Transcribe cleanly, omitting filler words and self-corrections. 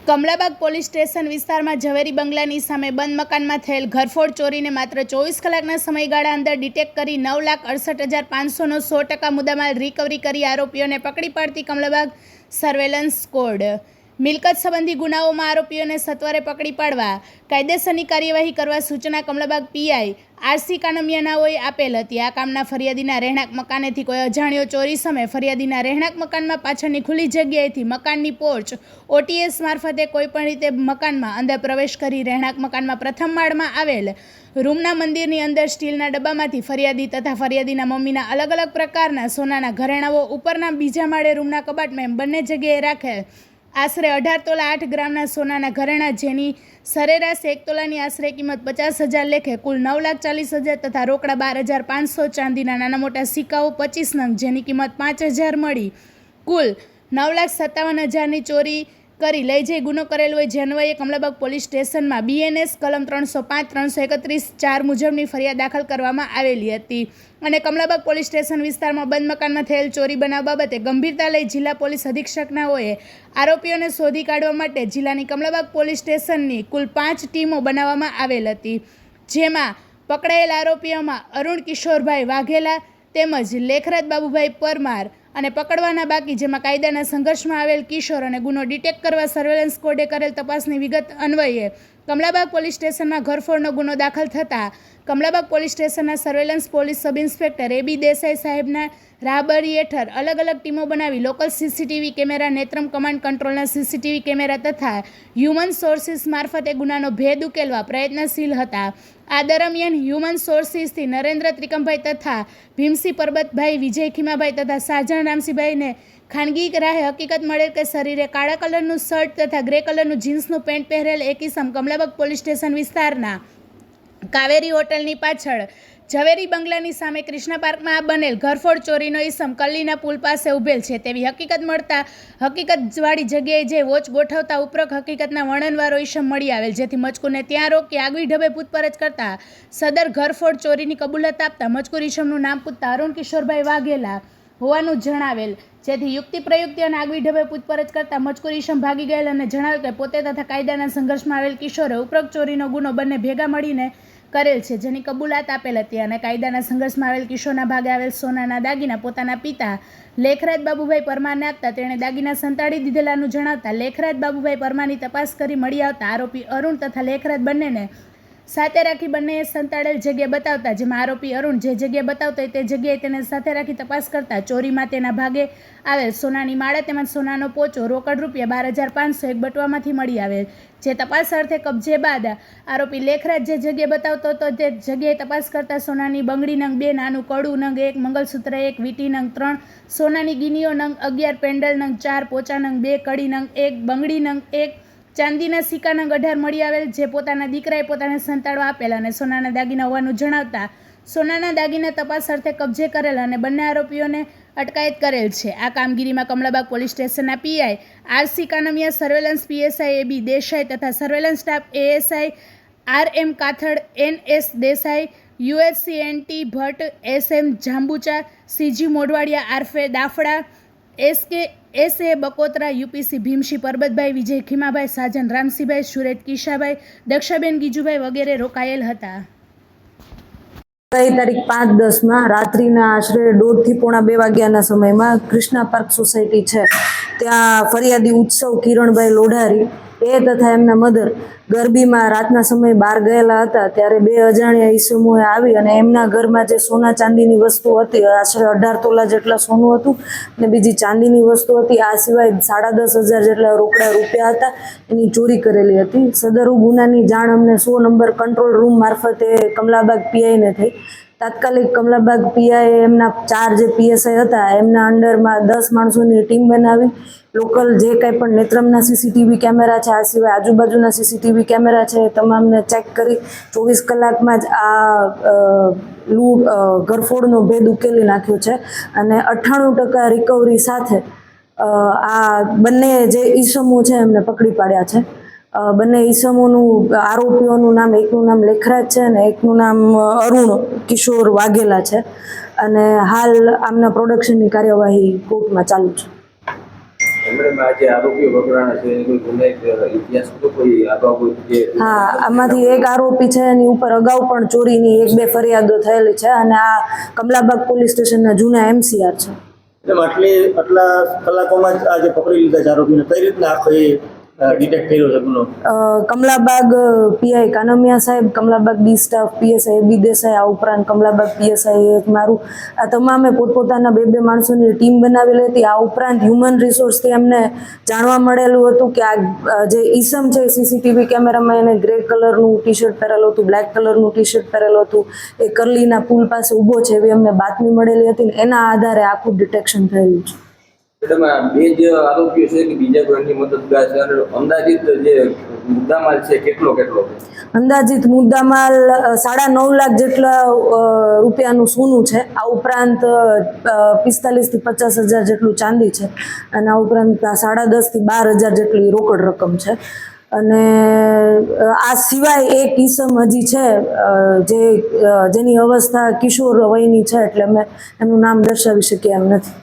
Kamlabagh police station વિસ્તારમાં ઝવેરી બંગલાની સામે બંધ મકાનમાં થયેલ ઘરફોડ ચોરીને માત્ર 24 કલાકના સમયગાળા અંદર ડિટેક્ટ કરી 9,68,500નો 100% મુદ્દામાલ રિકવરી કરી આરોપીઓને પકડી પાડતી કમલાબાગ સર્વેલન્સ સ્ક્વોડ મિલકત સંબંધી ગુનાઓમાં આરોપીઓને સત્વરે પકડી પાડવા કાયદેસરની કાર્યવાહી કરવા સૂચના કમલાબાગ પીઆઈ આરસી કાનમિયાનાઓએ આપેલ હતી। આ કામના ફરિયાદીના રહેણાંક મકાનેથી કોઈ અજાણ્યો ચોરી સમયે ફરિયાદીના રહેણાંક મકાનમાં પાછળની ખુલ્લી જગ્યાએથી મકાનની પોર્ચ ઓટીએસ મારફતે કોઈપણ રીતે મકાનમાં અંદર પ્રવેશ કરી રહેણાંક મકાનમાં પ્રથમ માળમાં આવેલ રૂમના મંદિરની અંદર સ્ટીલના ડબ્બામાંથી ફરિયાદી તથા ફરિયાદીના મમ્મીના અલગ અલગ પ્રકારના સોનાના ઘરેણાઓ ઉપરના બીજા માળે રૂમના કબાટમાં બંને જગ્યાએ રાખેલ આશરે 18 તોલા 8 ગ્રામના સોનાના ઘરેણા જેની સરેરાશ 1 તોલાની આશરે કિંમત 50,000 લેખે કુલ 9,40,000 તથા રોકડા 12,500 ચાંદીના નાના મોટા સિક્કાઓ 25 નંગ જેની કિંમત 5,000 મળી કુલ 9,57,000ની ચોરી કરી લઈ જઈ ગુનો કરેલ હોય જે અન્વયે કમલાબાગ પોલીસ સ્ટેશનમાં બીએનએસ કલમ 305-331-4 મુજબની ફરિયાદ દાખલ કરવામાં આવેલી હતી અને કમલાબાગ પોલીસ સ્ટેશન વિસ્તારમાં બંધ મકાનમાં થયેલ ચોરી બનાવ બાબતે ગંભીરતા લઈ જિલ્લા પોલીસ અધિક્ષકનાઓએ આરોપીઓને શોધી કાઢવા માટે જિલ્લાની કમલાબાગ પોલીસ સ્ટેશનની કુલ 5 ટીમો બનાવવામાં આવેલ હતી, જેમાં પકડાયેલ આરોપીઓમાં અરુણ કિશોરભાઈ વાઘેલા તેમજ લેખરાજ બાબુભાઈ પરમાર અને પકડવાના બાકી જેમાં કાયદાના સંઘર્ષમાં આવેલ કિશોર અને ગુનો ડિટેક્ટ કરવા સર્વેલન્સ સ્ક્વોડે કરેલ તપાસની વિગત અન્વયે કમલાબાગ પોલીસ સ્ટેશનમાં ઘરફોડનો ગુનો દાખલ થતાં કમલાબાગ પોલીસ સ્ટેશનના surveillance police sub inspector AB Desai સાહેબના રાહબરી હેઠળ અલગ અલગ ટીમો બનાવી local CCTV camera, Netram command કંટ્રોલના સીસીટીવી કેમેરા તથા હ્યુમન સોર્સિસ મારફતે ગુનાનો ભેદ ઉકેલવા પ્રયત્નશીલ હતા। આ દરમિયાન હ્યુમન સોર્સિસથી નરેન્દ્ર ત્રિકમભાઈ તથા ભીમસિંહ પરબતભાઈ, વિજય ખીમાભાઈ તથા શાહજહાન રામસિંહભાઈને ખાનગી રાહે હકીકત મળેલ કે શરીરે કાળા કલરનું શર્ટ તથા ગ્રે કલરનું જીન્સનું પેન્ટ પહેરેલ એક ઇસમ કમલાબાગ પોલીસ સ્ટેશન વિસ્તારના કાવેરી હોટલની પાછળ ઝવેરી બંગલાની સામે કૃષ્ણા પાર્કમાં બનેલ ઘરફોડ ચોરીનો ઇસમ કલ્લીના પુલ પાસે ઉભેલ છે તેવી હકીકત મળતા હકીકતવાળી જગ્યાએ જે વોચ ગોઠવતા ઉપરોક્ત હકીકતના વર્ણનવાળો ઇસમ મળી આવેલ, જેથી મજકૂરને ત્યાં રોકી આગવી ઢબે પૂછપરછ કરતા સદર ઘરફોડ ચોરીની કબૂલાત આપતા મજકૂર ઇસમનું નામ પૂછતા અરુણ કિશોરભાઈ વાઘેલા હોવાનું જણાવેલ, જેથી યુક્તિ પ્રયુક્તિ અને આગવી ઢબે પૂછપરછ કરતા મજકૂર ઇસમ ભાગી ગયેલ અને જણાવેલ કે પોતે તથા કાયદાના સંઘર્ષમાં આવેલ કિશોરે ઉપરોક્ત ચોરીનો ગુનો બંને ભેગા મળીને કરેલ છે, જેની કબૂલાત આપેલ હતી અને કાયદાના સંઘર્ષમાં આવેલ કિશોરના ભાગે આવેલ સોનાના દાગીના પોતાના પિતા લેખરાજ બાબુભાઈ પરમારને આપતા તેણે દાગીના સંતાડી દીધેલાનું જણાવતા લેખરાજ બાબુભાઈ પરમારની તપાસ કરી મળી આવતા આરોપી અરુણ તથા લેખરાજ બંનેને સાથે રાખી બંનેએ સંતાડેલ જગ્યા બતાવતા, જેમાં આરોપી અરુણ જે જગ્યા બતાવતો હોય તે જગ્યાએ તેને સાથે રાખી તપાસ કરતા ચોરીમાં તેના ભાગે આવેલ સોનાની માળા તેમજ સોનાનો પોચો રોકડ રૂપિયા 12,500 એક બટવામાંથી મળી આવેલ, જે તપાસ અર્થે કબજે બાદ આરોપી લેખરાજ જે જગ્યા બતાવતો હતો તે જગ્યાએ તપાસ કરતા સોનાની બંગડી નંગ 2, નાનું કડું નંગ 1, મંગલસૂત્ર 1, વીટી નંગ 3, સોનાની ગીનીઓ નંગ 11, પેન્ડલ નંગ 4, પોચા નંગ 2, કડી નંગ 1, બંગડી નંગ 1, ચાંદીના સિક્કા નંગ 18 મળી આવેલ, જે પોતાના દીકરાએ પોતાને સંતાડવા આપેલા અને સોનાના દાગીના હોવાનું જણાવતા સોનાના દાગીના તપાસ અર્થે કબજે કરેલ અને બંને આરોપીઓને અટકાયત કરેલ છે। આ કામગીરીમાં કમલાબાગ પોલીસ સ્ટેશનના PI RC Kanmiya, surveillance PSI AB Desai તથા surveillance staff ASI RM Kathad, NS Desai, USCNT Bhatt, SM Jambucha, CG Modhvadiya, આરફે દાફડા, એસએ બકોત્રા, યુપીસી ભીમસિંહ પરબતભાઈ, વિજય ખીમાભાઈ, શાહજહાન રામસિંહભાઈ, સુરેશ કિશાભાઈ, દક્ષાબેન ગીજુભાઈ વગેરે રોકાયેલ હતા। તારીખ 5/10 રાત્રિના આશરે 1:30 થી 1:45 વાગ્યાના સમયમાં કૃષ્ણા પાર્ક સોસાયટી છે ત્યાં ફરિયાદી ઉત્સવ કિરણભાઈ લોઢારી એ તથા એમના મધર ગરબીમાં રાતના સમયે બહાર ગયેલા હતા, ત્યારે 2 અજાણ્યા ઈસમોએ આવી અને એમના ઘરમાં જે સોના ચાંદીની વસ્તુ હતી આશરે 18 તોલા જેટલા સોનું હતું અને બીજી ચાંદીની વસ્તુ હતી, આ સિવાય 10,500 જેટલા રોકડા રૂપિયા હતા, એની ચોરી કરેલી હતી। સદરુ ગુનાની જાણ અમને 100 નંબર કંટ્રોલ રૂમ મારફતે કમલાબાગ પીઆઈને થઈ। તાત્કાલિક કમલાબાગ પીઆઈ એમના 4 જે પીએસઆઈ હતા એમના અંડરમાં 10 માણસોની ટીમ બનાવી લોકલ જે કંઈ પણ નેત્રમના સીસીટીવી કેમેરા છે, આ સિવાય આજુબાજુના સીસીટીવી કેમેરા છે એ તમામને ચેક કરી 24 કલાકમાં જ આ ઘરફોડનો ભેદ ઉકેલી નાખ્યો છે અને 98% રિકવરી સાથે આ બંને જે ઈસમો છે એમને પકડી પાડ્યા છે। બંને ઈસમોનું આરોપીઓનું નામ, એકનું નામ લેખરાજ છે અને એકનું નામ અરુણ કિશોર વાઘેલા છે અને હાલ આમના પ્રોડક્શનની કાર્યવાહી કોર્ટમાં ચાલુ છે। મેડમ આ જે આરોપીઓ પકડાણા છે એની કોઈ ગુનાહિત ઇતિહાસ તો કોઈ આગળ કોઈ જે હા, આમાંથી એક આરોપી છે એની ઉપર અગાઉ પણ ચોરીની 1-2 ફરિયાદો થયેલી છે અને આ કમલાબાગ પોલીસ સ્ટેશનના જૂના MCR છે. એટલે આટલા કલાકોમાં જ આ જે પકડી લીધા છે આરોપીને કઈ રીતના આખો એ ડિટેક્ટ કર્યો છે ગુનો? કમલાબાગ પીઆઈ કાનમિયા સાહેબ, કમલાબાગ ડી સ્ટાફ PSI બી દેસાઈ, આ ઉપરાંત કમલાબાગ PSI એક મારું, આ તમામે પોતપોતાના 2-2 માણસોની ટીમ બનાવેલી હતી. આ ઉપરાંત હ્યુમન રિસોર્સથી એમને જાણવા મળેલું હતું કે આ જે ઈસમ છે CCTV કેમેરામાં એને ગ્રે કલરનું ટી-શર્ટ પહેરેલું હતું, બ્લેક કલરનું ટી-શર્ટ પહેરેલું હતું, એ કરલીના પુલ પાસે ઊભો છે એવી અમને બાતમી મળેલી હતી ને એના આધારે આખું ડિટેક્શન થયેલું છે. મેડમ આ બે જે આરોપીઓ છે કે બીજા કોઈની મદદગાર છે અને અંદાજિત જે મુદ્દામાલ છે કેટલો છે? અંદાજિત મુદ્દામાલ 9.5 લાખ જેટલા રૂપિયાનું સોનું છે. આ ઉપરાંત 45,000 થી 50,000 જેટલું ચાંદી છે અને આ ઉપરાંત 10.5 થી 12,000 જેટલી રોકડ રકમ છે. અને આ સિવાય એક ઈસમ હજી છે જેની અવસ્થા કિશોર વયની છે એટલે અમે એનું નામ દર્શાવી શકીએ એમ નથી.